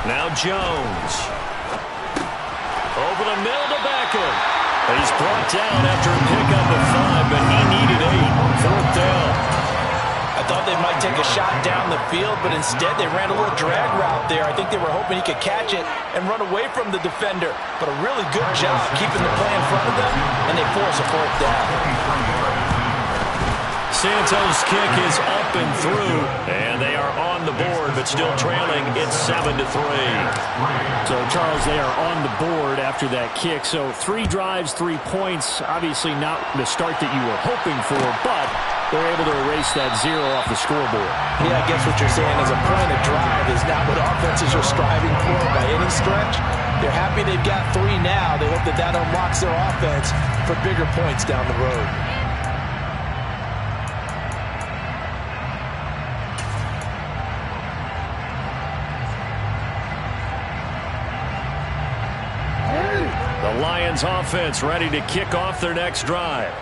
Now Jones. Over the middle to Beckham. He's brought down after a pickup of 5, but he needed 8. Fourth down. I thought they might take a shot down the field, but instead they ran a little drag route there. I think they were hoping he could catch it and run away from the defender. But a really good job keeping the play in front of them, and they force a fourth down. Santos' kick is up and through, and they are on the board, but still trailing. It's 7-3. So, Charles, they are on the board after that kick. So, 3 drives, 3 points. Obviously not the start that you were hoping for, but they're able to erase that 0 off the scoreboard. Yeah, I guess what you're saying is a point of drive is not what offenses are striving for by any stretch. They're happy they've got 3 now. They hope that that unlocks their offense for bigger points down the road. The Lions offense ready to kick off their next drive.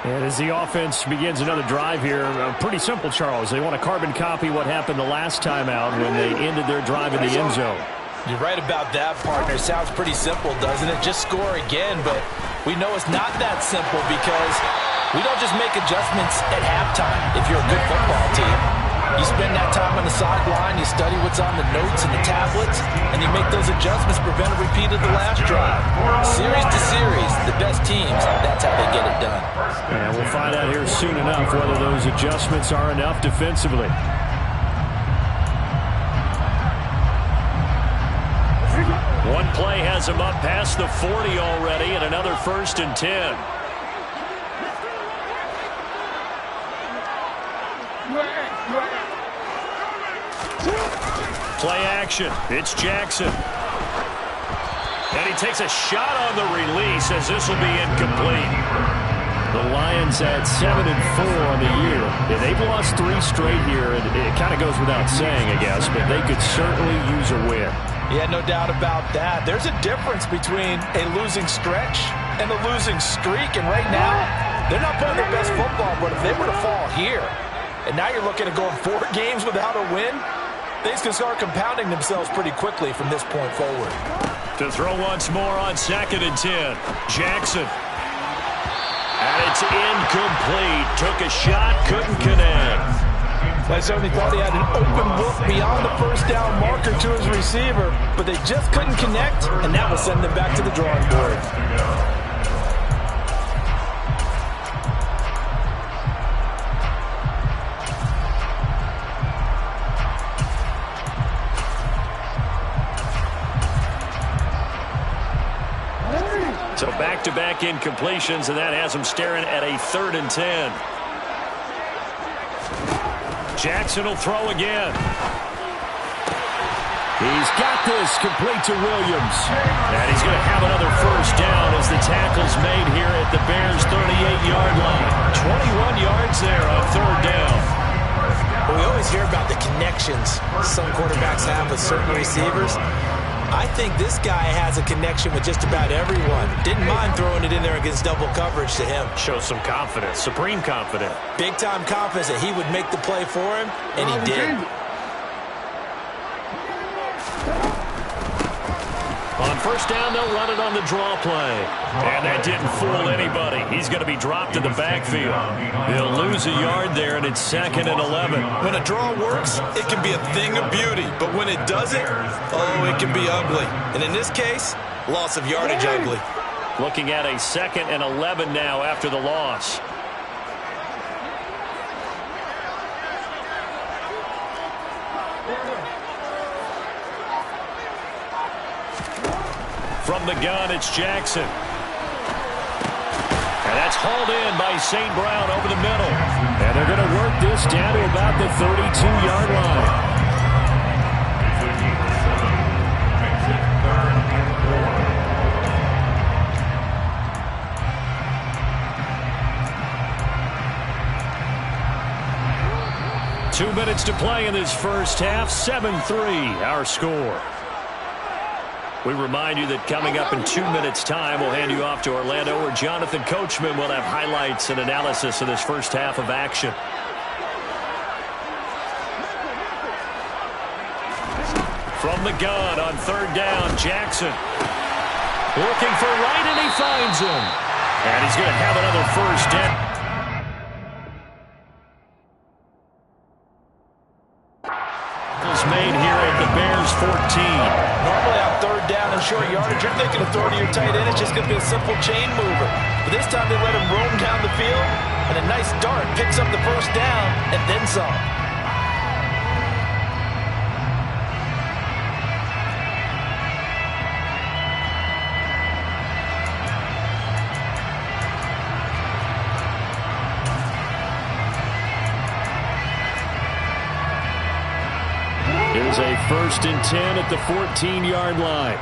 And as the offense begins another drive here, pretty simple, Charles. They want to carbon copy what happened the last time out when they ended their drive in the end zone. You're right about that, partner. Sounds pretty simple, doesn't it? Just score again, but we know it's not that simple because we don't just make adjustments at halftime if you're a good football team. You spend that time on the sideline, you study what's on the notes and the tablets, and you make those adjustments to prevent a repeat of the last drive. Series to series, the best teams, that's how they get it done. And we'll find out here soon enough whether those adjustments are enough defensively. One play has him up past the 40 already, and another 1st and 10. Play action. It's Jackson. And he takes a shot on the release as this will be incomplete. The Lions at 7-4 on the year. Yeah, they've lost 3 straight here, and it kind of goes without saying, I guess, but they could certainly use a win. Yeah, no doubt about that. There's a difference between a losing stretch and a losing streak, and right now, they're not playing their best football, but if they were to fall here, and now you're looking at going 4 games without a win, things can start compounding themselves pretty quickly from this point forward. To throw once more on 2nd and 10. Jackson. And it's incomplete. Took a shot, couldn't connect. I certainly thought he had an open look beyond the first down marker to his receiver, but they just couldn't connect, and that will send them back to the drawing board. So back-to-back incompletions, and that has him staring at a 3rd and 10. Jackson will throw again. He's got this complete to Williams. And he's going to have another 1st down as the tackle's made here at the Bears' 38-yard line. 21 yards there on 3rd down. Well, we always hear about the connections some quarterbacks have with certain receivers. I think this guy has a connection with just about everyone. Didn't mind throwing it in there against double coverage to him. Shows some confidence, supreme confidence. Big-time confidence that he would make the play for him, and he did. On 1st down, they'll run it on the draw play. And that didn't fool anybody. He's going to be dropped in the backfield. He'll lose a yard there, and it's 2nd and 11. When a draw works, it can be a thing of beauty. But when it doesn't, oh, it can be ugly. And in this case, loss of yardage ugly. Looking at a 2nd and 11 now after the loss. From the gun, it's Jackson. And that's hauled in by St. Brown over the middle. And they're going to work this down to about the 32-yard line. Two minutes to play in this first half. 7-3, our score. We remind you that coming up in 2 minutes' time, we'll hand you off to Orlando, where Jonathan Coachman will have highlights and analysis of this first half of action. From the gun on third down, Jackson. Looking for right, and he finds him. And he's going to have another first down. Is made here at the Bears 14. Normally on third down and short yardage, you're thinking of throwing to your tight end. It's just going to be a simple chain mover. But this time they let him roam down the field, and a nice dart picks up the first down and then some. Here's a 1st and 10 at the 14-yard line.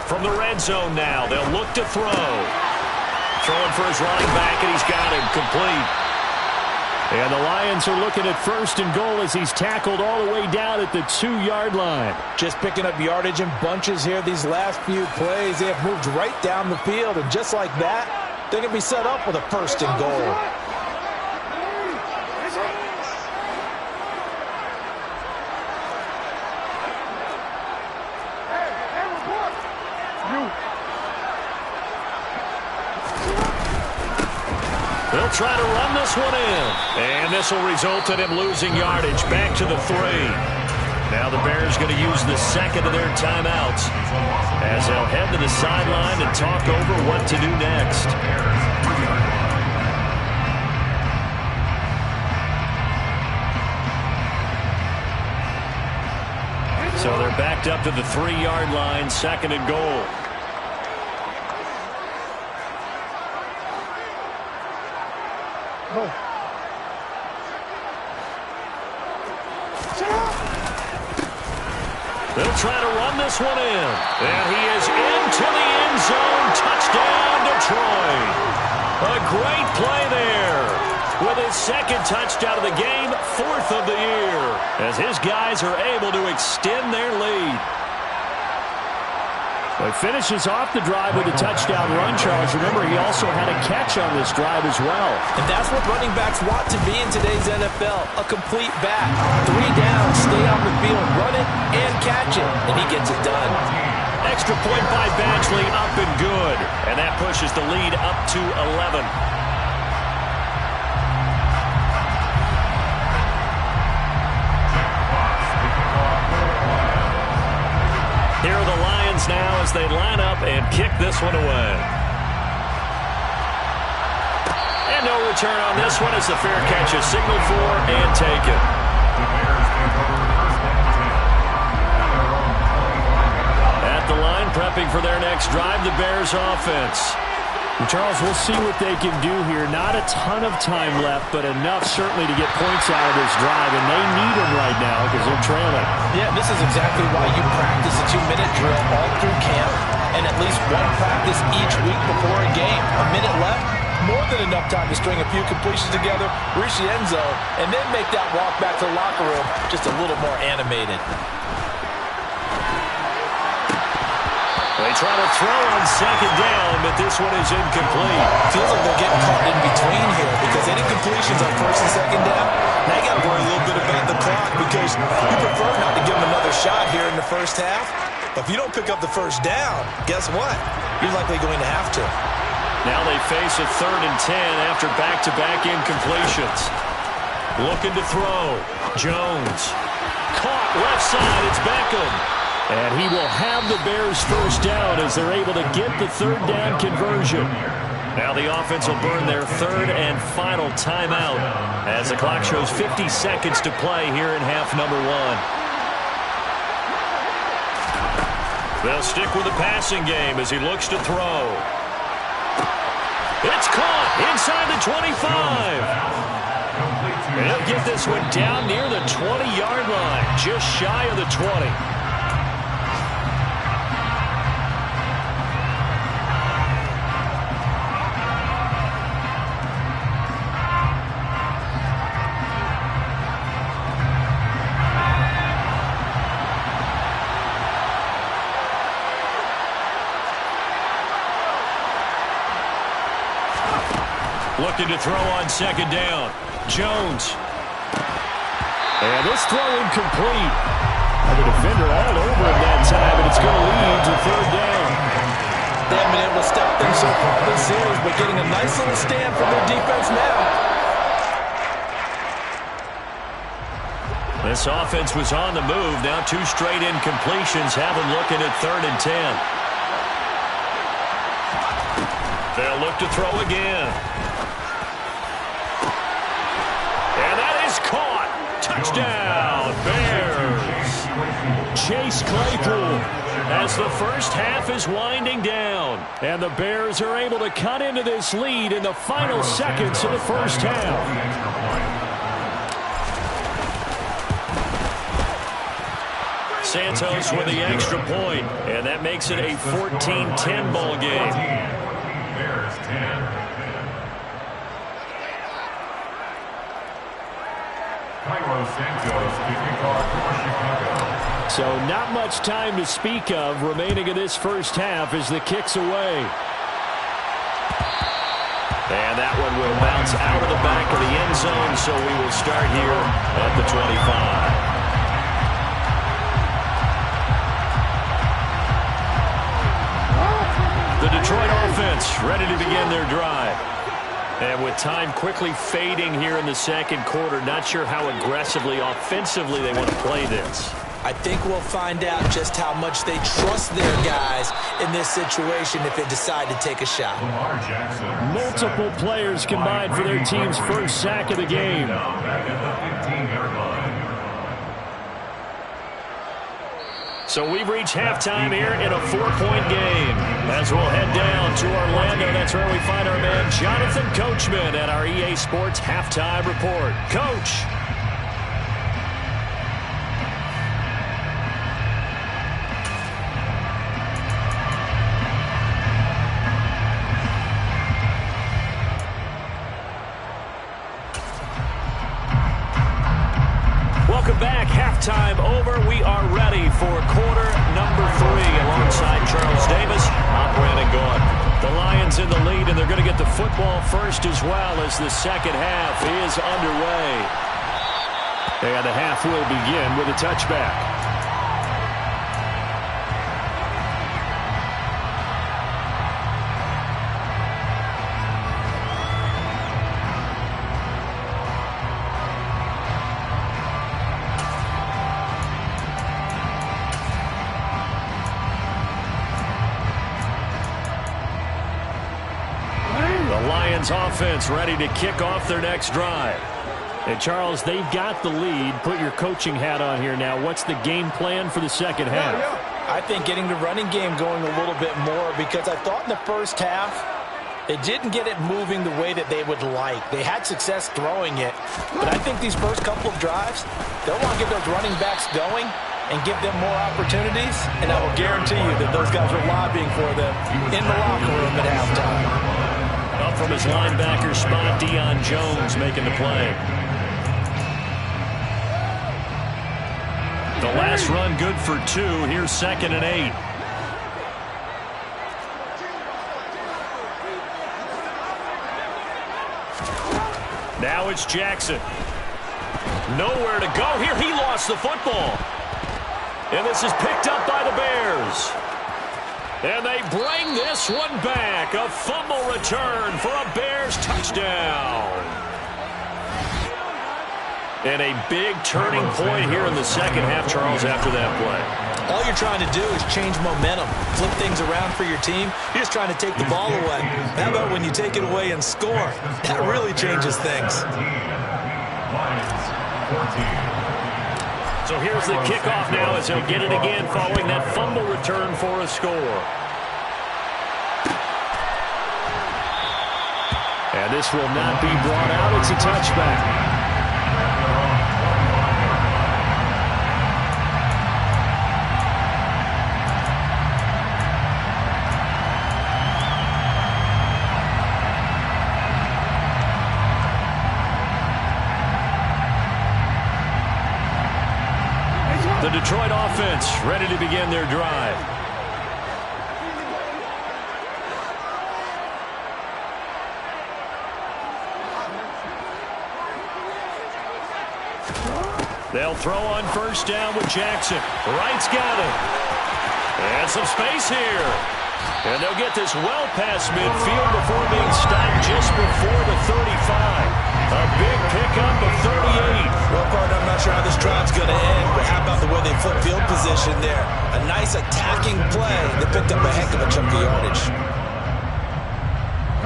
From the red zone now, they'll look to throw. Throwing for his running back, and he's got him complete. And the Lions are looking at 1st and goal as he's tackled all the way down at the 2-yard line. Just picking up yardage in bunches here these last few plays. They have moved right down the field, and just like that, they're going to be set up with a 1st and goal. They'll try to run this one in. And this will result in him losing yardage back to the 3. Now the Bears going to use the second of their timeouts as they'll head to the sideline and talk over what to do next. So they're backed up to the 3-yard line, 2nd and goal. They'll try to run this one in. And he is into the end zone. Touchdown, Detroit. A great play there. With his 2nd touchdown of the game, 4th of the year. As his guys are able to extend their lead. Well, he finishes off the drive with a touchdown run, Charles. Remember, he also had a catch on this drive as well. And that's what running backs want to be in today's NFL, a complete back. 3 down, stay on the field, run it, and catch it. And he gets it done. Extra point by Badgley, up and good. And that pushes the lead up to 11. Here are the Lions now as they line up and kick this one away. And no return on this one as the fair catch is signaled for and taken. At the line, prepping for their next drive, the Bears offense. Charles, we'll see what they can do here. Not a ton of time left, but enough certainly to get points out of this drive, and they need them right now because they're trailing. Yeah, this is exactly why you practice a 2-minute drill all through camp and at least one practice each week before a game. A minute left, more than enough time to string a few completions together, reach the end zone, and then make that walk back to the locker room just a little more animated. They try to throw on 2nd down, but this one is incomplete. Feels like they're getting caught in between here because any completions on 1st and 2nd down, now you got to worry a little bit about the clock because you prefer not to give them another shot here in the first half. But if you don't pick up the 1st down, guess what? You're likely going to have to. Now they face a 3rd and 10 after back-to-back incompletions. Looking to throw. Jones. Caught left side. It's Beckham. And he will have the Bears' 1st down as they're able to get the 3rd down conversion. Now the offense will burn their 3rd and final timeout as the clock shows 50 seconds to play here in half number 1. They'll stick with the passing game as he looks to throw. It's caught inside the 25. They'll get this one down near the 20-yard line, just shy of the 20. Looking to throw on second down. Jones. And this throw incomplete. And the defender all over him that time, and it's going to lead to third down. They haven't been able to step things so far this series, but getting a nice little stand from their defense now. This offense was on the move. Now 2 straight incompletions have them looking at 3rd and 10. They'll look to throw again. And that is caught. Touchdown, Bears. Chase Claypool as the first half is winding down. And the Bears are able to cut into this lead in the final seconds of the first half. Santos with the extra point, and that makes it a 14-10 ball game. Bears 10. Cairo Santos, kicking card for Chicago. So not much time to speak of remaining in this first half as the kick's away. And that one will bounce out of the back of the end zone, so we will start here at the 25. The Detroit offense ready to begin their drive. And with time quickly fading here in the second quarter, not sure how aggressively, offensively they want to play this. I think we'll find out just how much they trust their guys in this situation if they decide to take a shot. Multiple players combined for their team's first sack of the game. So we've reached halftime here in a 4-point game. As we'll head down to Orlando, that's where we find our man Jonathan Coachman at our EA Sports Halftime Report. Coach. Welcome back. Halftime over. We are ready for quarter number 3 alongside Charles Davis. I'm Brandon Gaudin. The Lions in the lead, and they're going to get the football first as well as the second half is underway. And the half will begin with a touchback. Offense ready to kick off their next drive. And Charles, they've got the lead. Put your coaching hat on here now. What's the game plan for the second half? I think getting the running game going a little bit more, because I thought in the first half it didn't get it moving the way that they would like. They had success throwing it, but I think these first couple of drives, they'll want to get those running backs going and give them more opportunities, and I will guarantee you that those guys are lobbying for them in the locker room at halftime. Up from his linebacker spot, Deion Jones making the play. The last run good for 2. Here's 2nd and 8. Now it's Jackson. Nowhere to go here. He lost the football. And this is picked up by the Bears. And they bring this one back. A fumble return for a Bears touchdown. And a big turning point here in the second half, Charles, after that play. All you're trying to do is change momentum, flip things around for your team. You're just trying to take the ball away. How about when you take it away and score? That really changes things. So here's the kickoff now as he'll get it again following that fumble return for a score. And this will not be brought out. It's a touchback. The Detroit offense ready to begin their drive. They'll throw on first down with Jackson. Wright's got it. And some space here. And they'll get this well past midfield before being stopped just before the 35. A big pickup of 38. Well, partner, I'm not sure how this drive's going to end, but how about the way they flip field position there? A nice attacking play. They picked up a heck of a chunk of yardage.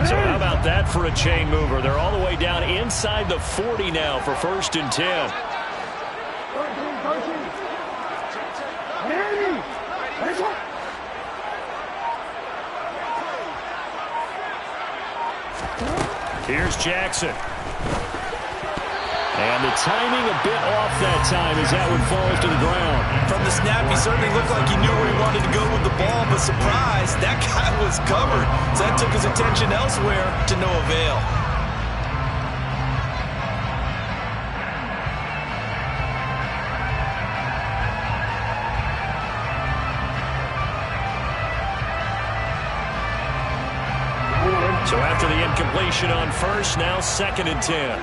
So how about that for a chain mover? They're all the way down inside the 40 now for 1st and 10. Here's Jackson. And the timing a bit off that time as that one falls to the ground. From the snap, he certainly looked like he knew where he wanted to go with the ball, but surprise, that guy was covered. So that took his attention elsewhere to no avail. So after the incompletion on first, now 2nd and 10.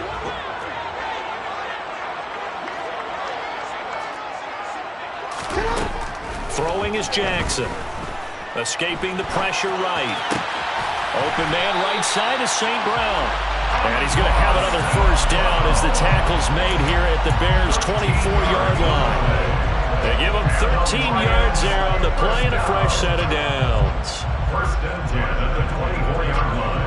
Throwing is Jackson. Escaping the pressure right. Open man right side is St. Brown. And he's going to have another first down as the tackle's made here at the Bears' 24-yard line. They give him 13 yards there on the play and a fresh set of downs. 1st and 10 at the 24-yard line.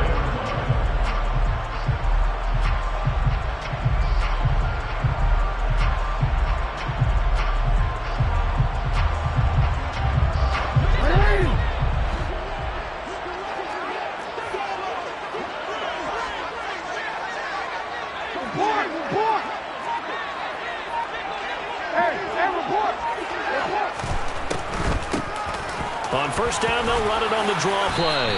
On first down, they'll run it on the draw play.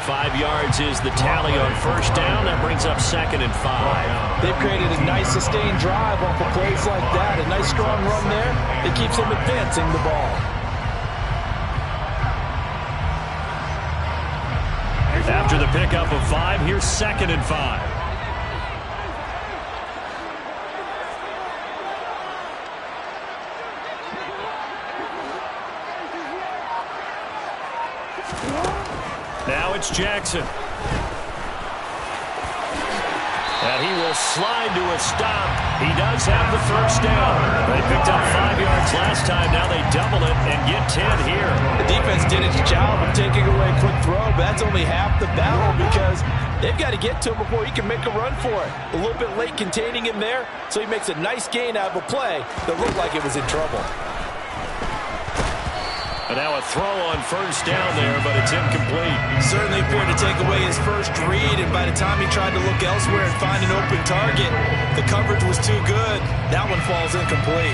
5 yards is the tally on first down. That brings up 2nd and 5. They've created a nice sustained drive off of plays like that. A nice strong run there that keeps them advancing the ball. After the pickup of 5, here's 2nd and 5. Now it's Jackson. And he will slide to a stop. He does have the first down. They picked up 5 yards last time. Now they double it and get 10 here. The defense did its job of taking away a quick throw, but that's only half the battle because they've got to get to him before he can make a run for it. A little bit late containing him there, so he makes a nice gain out of a play that looked like it was in trouble. And now a throw on first down there, but it's incomplete. Certainly appeared to take away his first read, and by the time he tried to look elsewhere and find an open target, the coverage was too good. That one falls incomplete.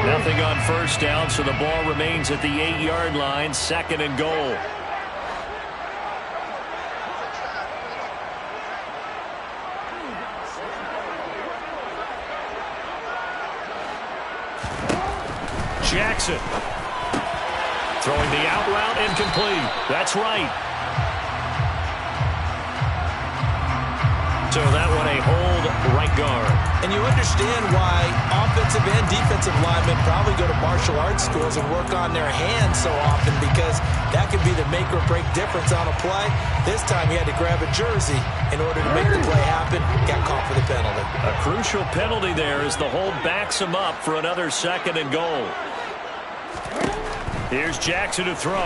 Nothing on first down, so the ball remains at the 8-yard line, 2nd and goal. Jackson throwing the out route, incomplete. That's right. So that one a hold right guard. And you understand why offensive and defensive linemen probably go to martial arts schools and work on their hands so often, because that could be the make or break difference on a play. This time he had to grab a jersey in order to make the play happen. Got caught for the penalty. A crucial penalty there as the hold backs him up for another 2nd and goal. Here's Jackson to throw.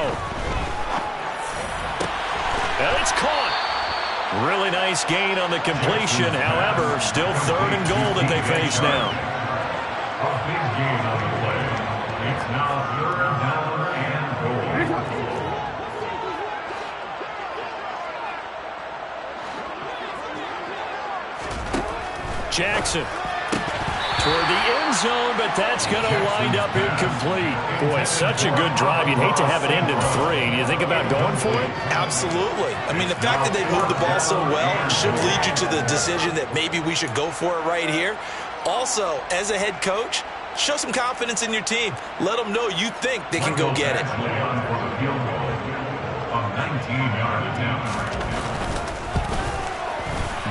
And it's caught. Really nice gain on the completion. However, still 3rd and goal that they face now. A big gain on the play. It's now 3rd down and goal. Jackson toward the end zone, but that's going to wind up incomplete. Boy, such a good drive. You'd hate to have it end in 3. Do you think about going for it? Absolutely. I mean, the fact that they moved the ball so well should lead you to the decision that maybe we should go for it right here. Also, as a head coach, show some confidence in your team. Let them know you think they can go get it. On for the field goal. A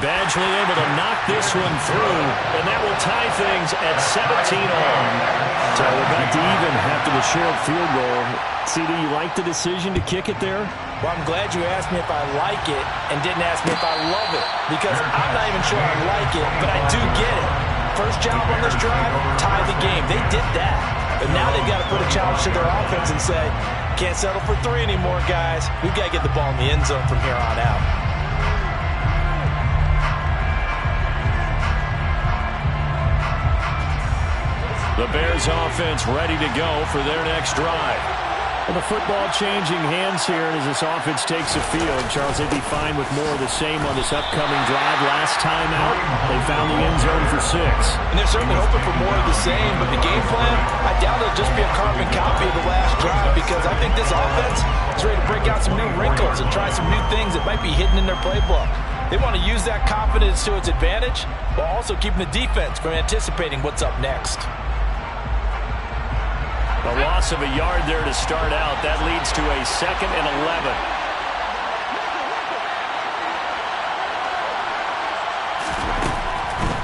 Badgley able to knock this one through, and that will tie things at 17 all. So we're back to even after the short field goal. CD, you like the decision to kick it there? Well, I'm glad you asked me if I like it and didn't ask me if I love it, because I'm not even sure I like it, but I do get it. First job on this drive, tie the game. They did that. But now they've got to put a challenge to their offense and say, can't settle for 3 anymore, guys. We've got to get the ball in the end zone from here on out. The Bears offense ready to go for their next drive. And the football changing hands here as this offense takes the field. Charles, they'd be fine with more of the same on this upcoming drive. Last time out, they found the end zone for 6. And they're certainly hoping for more of the same, but the game plan, I doubt it'll just be a carbon copy of the last drive, because I think this offense is ready to break out some new wrinkles and try some new things that might be hidden in their playbook. They want to use that confidence to its advantage while also keeping the defense from anticipating what's up next. A loss of a yard there to start out. That leads to a 2nd and 11.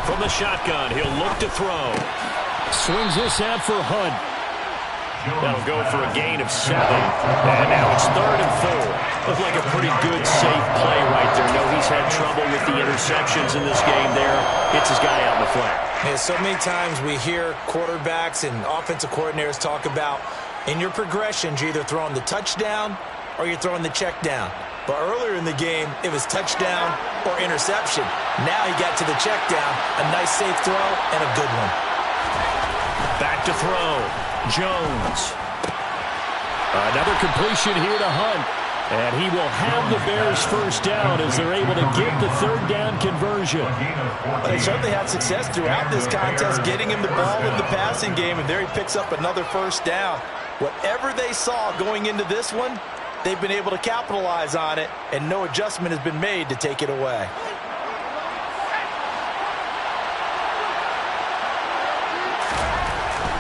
From the shotgun, he'll look to throw. Swings this out for Hunt. That'll go for a gain of 7. And now it's 3rd and 4. Looks like a pretty good, safe play right there. No, he's had trouble with the interceptions in this game there. Hits his guy out in the flat. Yeah, so many times we hear quarterbacks and offensive coordinators talk about, in your progressions, you're either throwing the touchdown or you're throwing the check down. But earlier in the game, it was touchdown or interception. Now he got to the check down, a nice safe throw, and a good one. Back to throw. Jones. Another completion here to Hunt. And he will have the Bears first down as they're able to get the 3rd down conversion. They certainly had success throughout this contest, getting him the ball in the passing game, and there he picks up another first down. Whatever they saw going into this one, they've been able to capitalize on it, and no adjustment has been made to take it away.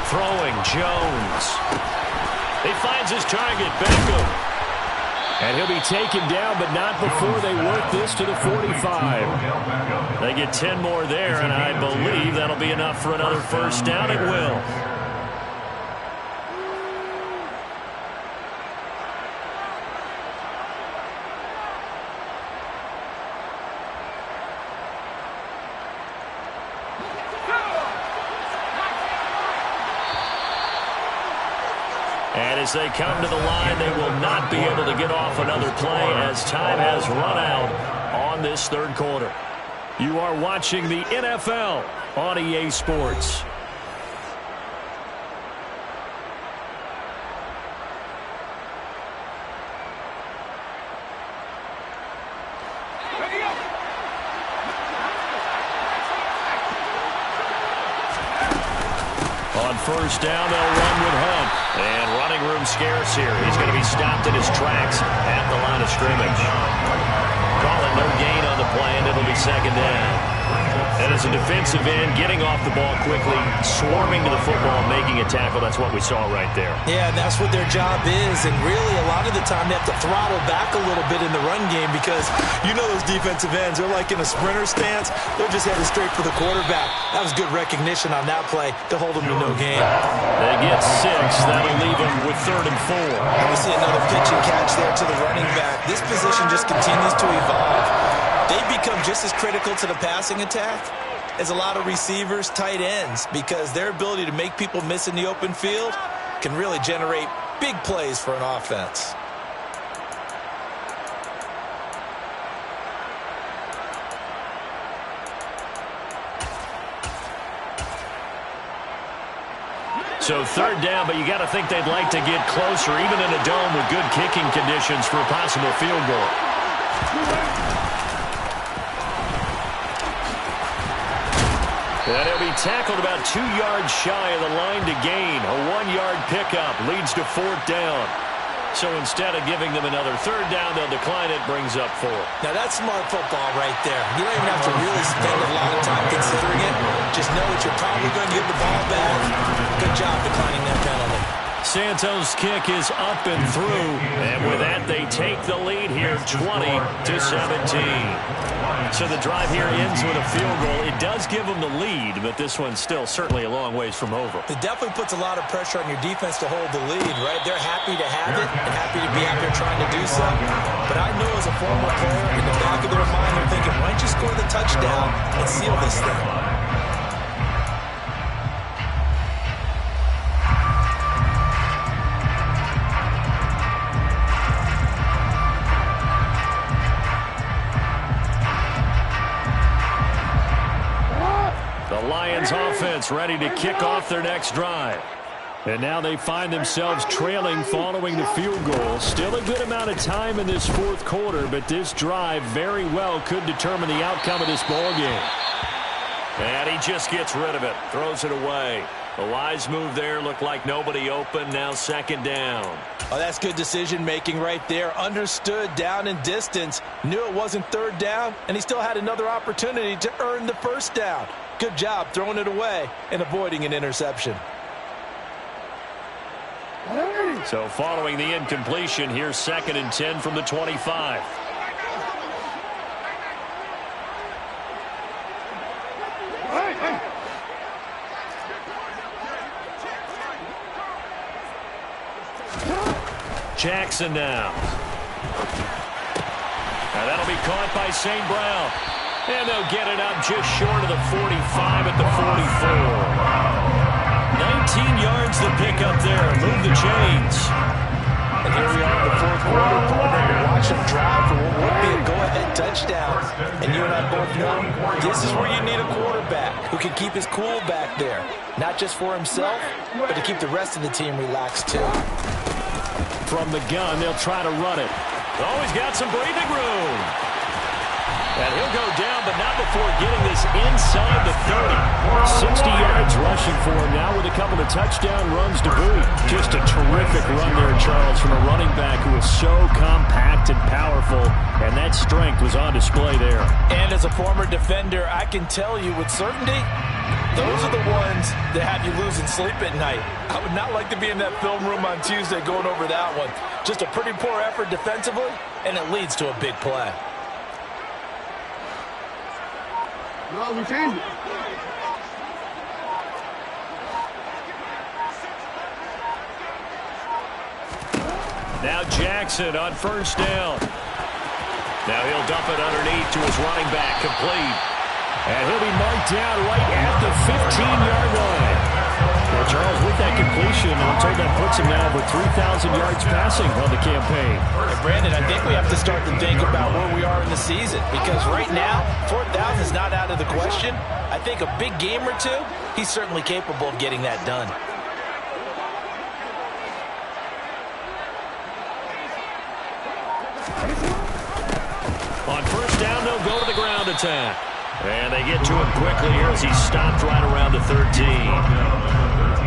Throwing Jones. He finds his target, Beckham. And he'll be taken down, but not before they work this to the 45. They get 10 more there, and I believe that'll be enough for another first down. It will. And as they come to the line, they will not be able to get off another play as time has run out on this 3rd quarter. You are watching the NFL on EA Sports. On first down, they'll run with Hunt. And running room scarce here. He's going to be stopped in his tracks at the line of scrimmage. Call it no gain on the play, and it'll be 2nd down. And as a defensive end, getting off the ball quickly, swarming to the football, making a tackle, that's what we saw right there. Yeah, and that's what their job is. And really, a lot of the time, they have to throttle back a little bit in the run game because you know those defensive ends, they're like in a sprinter stance. They're just headed straight for the quarterback. That was good recognition on that play to hold them to no gain. They get 6. That'll leave them with 3rd and 4. We see another pitch and catch there to the running back. This position just continues to evolve. They've become just as critical to the passing attack as a lot of receivers, tight ends, because their ability to make people miss in the open field can really generate big plays for an offense. So 3rd down, but you got to think they'd like to get closer, even in a dome with good kicking conditions for a possible field goal. And he'll be tackled about 2 yards shy of the line to gain. A 1-yard pickup leads to 4th down. So instead of giving them another 3rd down, they'll decline it, brings up 4. Now that's smart football right there. You don't even have to really spend a lot of time considering it. Just know that you're probably going to give the ball back. Good job declining that penalty. Santos' kick is up and through. And with that, they take the lead here 20-17. So the drive here ends with a field goal. It does give them the lead, but this one's still certainly a long ways from over. It definitely puts a lot of pressure on your defense to hold the lead, right? They're happy to have it and happy to be out there trying to do so. But I know as a former player, in the back of their mind, they're thinking, why don't you score the touchdown and seal this thing? The Lions offense ready to kick off their next drive. And now they find themselves trailing following the field goal. Still a good amount of time in this fourth quarter, but this drive very well could determine the outcome of this ball game. And he just gets rid of it, throws it away. A wise move there, looked like nobody open, now second down. Oh, that's good decision-making right there. Understood down and distance, knew it wasn't third down, and he still had another opportunity to earn the first down. Good job throwing it away and avoiding an interception. So following the incompletion, here's 2nd and 10 from the 25. Jackson now. Now that'll be caught by St. Brown. And they'll get it up just short of the 45 at the 44. 19 yards to pick up there. Move the chains. And here we are in the fourth quarter, partner. Watch them drive for what would be a go-ahead touchdown. And you and I both know this is where you need a quarterback who can keep his cool back there. Not just for himself, but to keep the rest of the team relaxed too. From the gun, they'll try to run it. Oh, he's got some breathing room. And he'll go down, but not before getting this inside the 30. 60 yards rushing for him now with a couple of touchdown runs to boot. Just a terrific run there, Charles, from a running back who is so compact and powerful, and that strength was on display there. And as a former defender, I can tell you with certainty, those are the ones that have you losing sleep at night. I would not like to be in that film room on Tuesday going over that one. Just a pretty poor effort defensively, and it leads to a big play. No, we changed it. Now Jackson on first down. Now he'll dump it underneath to his running back, complete. And he'll be marked down right at the 15-yard line. Well, Charles, with that completion, I'm told that puts him now over 3,000 yards passing on the campaign. And Brandon, I think we have to start to think about where we are in the season, because right now, 4,000 is not out of the question. I think a big game or two, he's certainly capable of getting that done. On first down, they'll go to the ground attack. And they get to him quickly here as he's stopped right around the 13.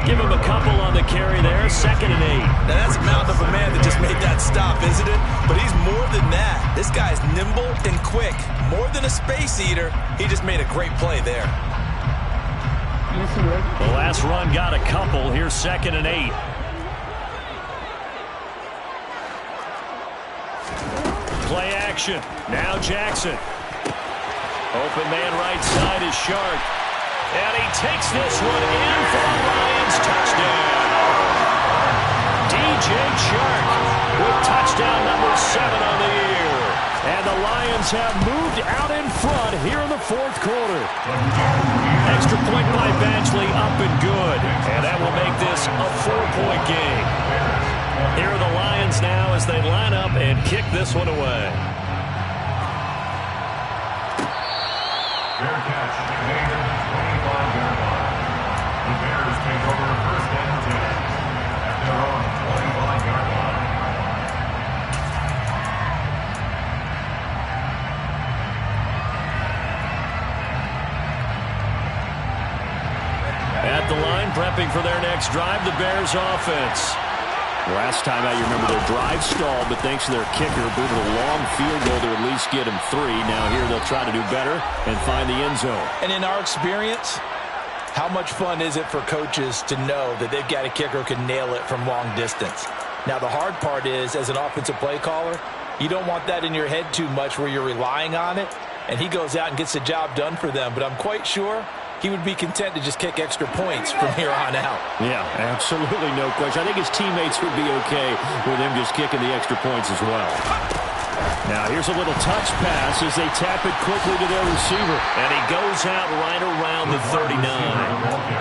Give him a couple on the carry there, 2nd and 8. Now that's a mouth of a man that just made that stop, isn't it? But he's more than that. This guy's nimble and quick. More than a space eater, he just made a great play there. The last run got a couple. Here's 2nd and 8. Play action. Now Jackson. Open man right side is Shark. And he takes this one in for the Lions touchdown. DJ Shark with touchdown number 7 on the year. And the Lions have moved out in front here in the fourth quarter. Extra point by Badgley, up and good. And that will make this a 4-point game. Here are the Lions now as they line up and kick this one away. Fair catch made at the 25-yard line. The Bears take over first and 10 at their own 25-yard line. At the line, prepping for their next drive, the Bears offense. Last time out, you remember their drive stalled, but thanks to their kicker, booted a long field goal to at least get him 3. Now here they'll try to do better and find the end zone. And in our experience, How much fun is it for coaches to know that they've got a kicker who can nail it from long distance? Now, the hard part is, as an offensive play caller, you don't want that in your head too much where you're relying on it, and he goes out and gets the job done for them. But I'm quite sure he would be content to just kick extra points from here on out. Yeah, absolutely no question. I think his teammates would be okay with him just kicking the extra points as well. Now here's a little touch pass as they tap it quickly to their receiver. And he goes out right around the 39.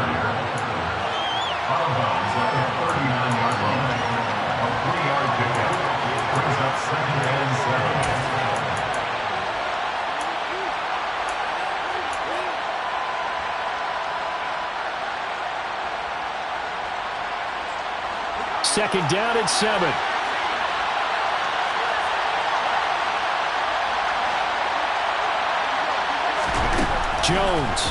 Second down and 7. Jones.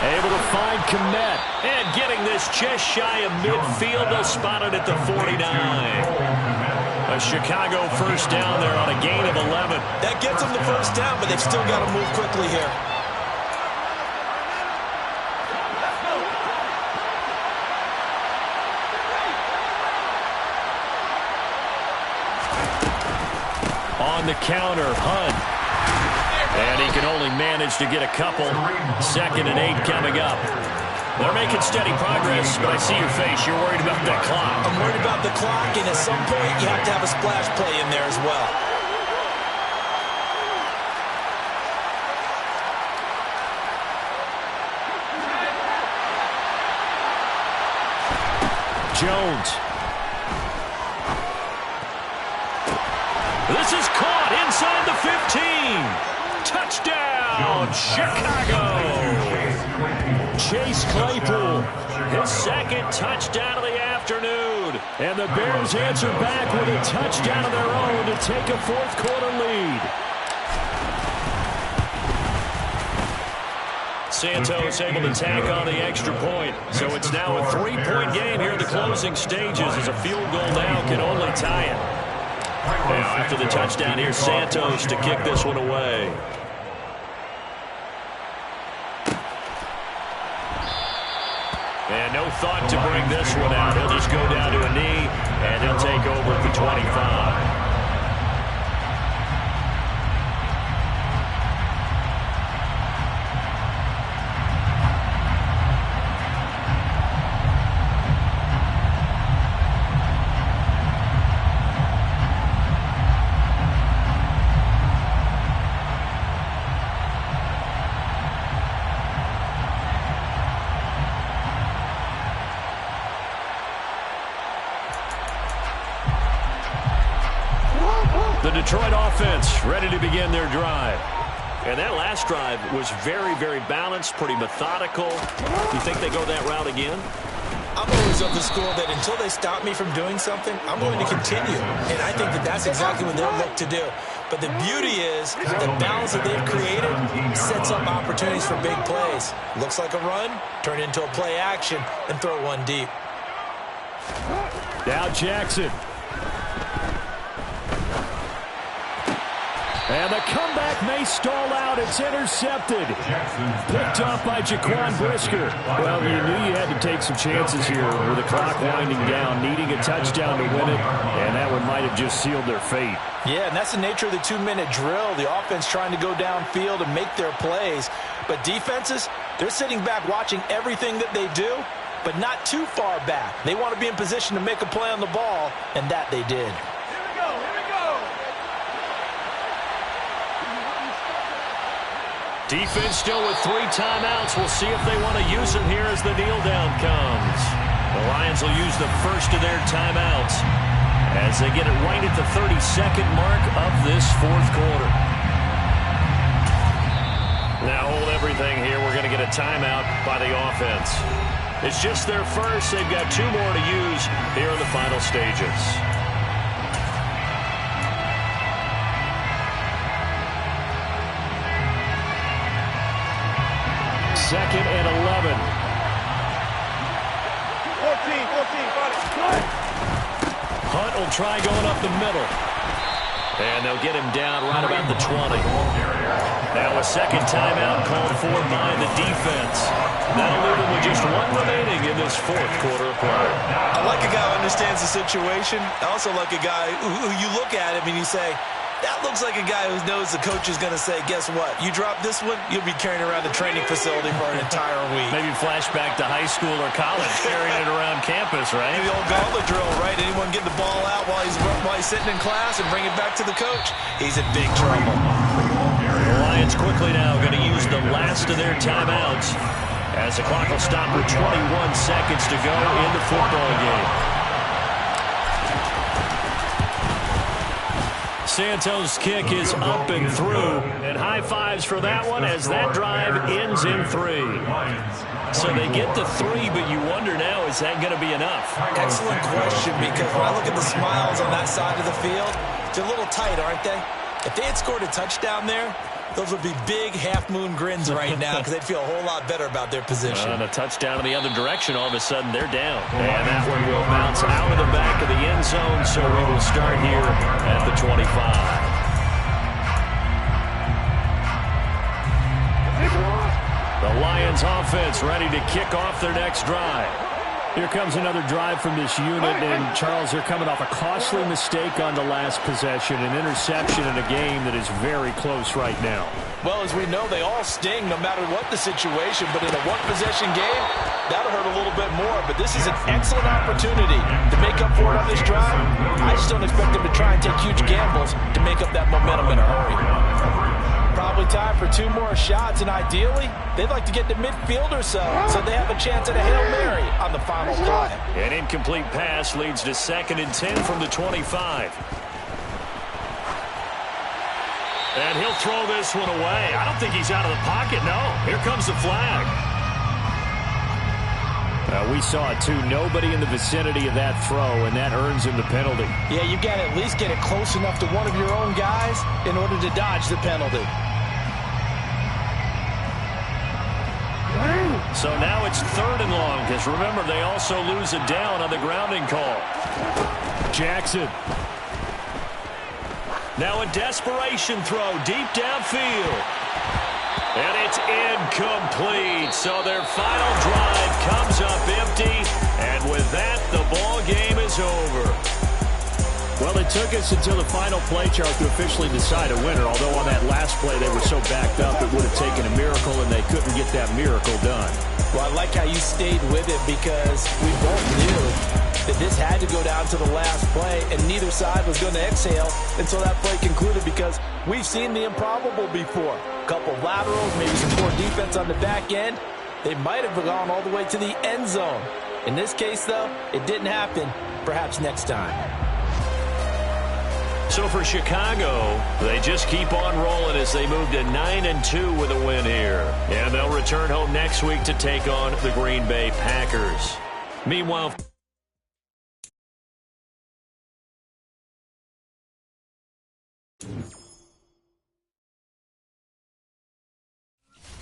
Able to find Kmet. And getting this just shy of midfield. They'll spot it at the 49. A Chicago first down there on a gain of 11. That gets them the first down, but they've still got to move quickly here. On the counter, Hunt. And he can only manage to get a couple. 2nd and 8 coming up. They're making steady progress, but I see your face. You're worried about that clock. I'm worried about the clock, and at some point you have to have a splash play in there as well. Jones. This is caught inside the 15. Touchdown, Chicago. Chase Claypool, his 2nd touchdown of the afternoon. And the Bears answer back with a touchdown of their own to take a 4th quarter lead. Santos able to tack on the extra point. So it's now a 3-point game here in the closing stages as a field goal now can only tie it. Now, after the touchdown, here's Santos to kick this one away. And no thought to bring this one out. He'll just go down to a knee, and he'll take over at the 25. The Detroit offense ready to begin their drive. And that last drive was very, very balanced, pretty methodical. Do you think they go that route again? I'm always of the school that until they stop me from doing something, I'm going to continue. And I think that that's exactly what they'll look to do. But the beauty is the balance that they've created sets up opportunities for big plays. Looks like a run, turn it into a play action, and throw one deep. Now Jackson. And the comeback may stall out. It's intercepted. Picked off by Jaquan Brisker. Well, you knew you had to take some chances here with the clock winding down, needing a touchdown to win it, and that one might have just sealed their fate. Yeah, and that's the nature of the 2-minute drill. The offense trying to go downfield and make their plays. But defenses, they're sitting back watching everything that they do, but not too far back. They want to be in position to make a play on the ball, and that they did. Defense still with 3 timeouts. We'll see if they want to use them here as the kneel down comes. The Lions will use the first of their timeouts as they get it right at the 32nd mark of this 4th quarter. Now hold everything here. We're going to get a timeout by the offense. It's just their first. They've got 2 more to use here in the final stages. 2nd and 11. 14, Hunt will try going up the middle. And they'll get him down right about the 20. Now a second timeout called for by the defense. That'll leave him with just one remaining in this fourth quarter of play. I like a guy who understands the situation. I also like a guy who you look at him and you say, that looks like a guy who knows the coach is going to say, guess what? You drop this one, you'll be carrying around the training facility for an entire week. Maybe flashback to high school or college, carrying it around campus, right? Maybe the old gauntlet drill, right? Anyone get the ball out while he's sitting in class and bring it back to the coach? He's in big trouble. The Lions quickly now going to use the last of their timeouts as the clock will stop with 21 seconds to go in the football game. Santos' kick is up and through, and high fives for that one as that drive ends in 3. So they get to 3, but you wonder now, is that going to be enough? Excellent question, because when I look at the smiles on that side of the field, they're a little tight, aren't they? If they had scored a touchdown there, those would be big half-moon grins right now because they'd feel a whole lot better about their position. And a touchdown in the other direction, all of a sudden they're down. And that one will bounce out of the back of the end zone, so we will start here at the 25. The Lions offense ready to kick off their next drive. Here comes another drive from this unit, and Charles, they're coming off a costly mistake on the last possession, an interception in a game that is very close right now. Well, as we know, they all sting no matter what the situation, but in a one-possession game, that'll hurt a little bit more. But this is an excellent opportunity to make up for it on this drive. I just don't expect them to try and take huge gambles to make up that momentum in a hurry. Probably time for 2 more shots, and ideally, they'd like to get to midfield or so they have a chance at a Hail Mary on the final play. An incomplete pass leads to 2nd and 10 from the 25. And he'll throw this one away. I don't think he's out of the pocket, no. Here comes the flag. We saw it, too. Nobody in the vicinity of that throw, and that earns him the penalty. Yeah, you've got to at least get it close enough to one of your own guys in order to dodge the penalty. So now it's 3rd and long, because remember, they also lose a down on the grounding call. Jackson. Now a desperation throw deep downfield. And it's incomplete. So their final drive comes up empty. And with that, the ball game is over. Well, it took us until the final play chart to officially decide a winner. Although on that last play they were so backed up it would have taken a miracle, and they couldn't get that miracle done. Well, I like how you stayed with it because we both knew that this had to go down to the last play, and neither side was going to exhale until that play concluded because we've seen the improbable before. A couple of laterals, maybe some poor defense on the back end. They might have gone all the way to the end zone. In this case, though, it didn't happen. Perhaps next time. So for Chicago, they just keep on rolling as they move to 9-2 with a win here. And they'll return home next week to take on the Green Bay Packers. Meanwhile,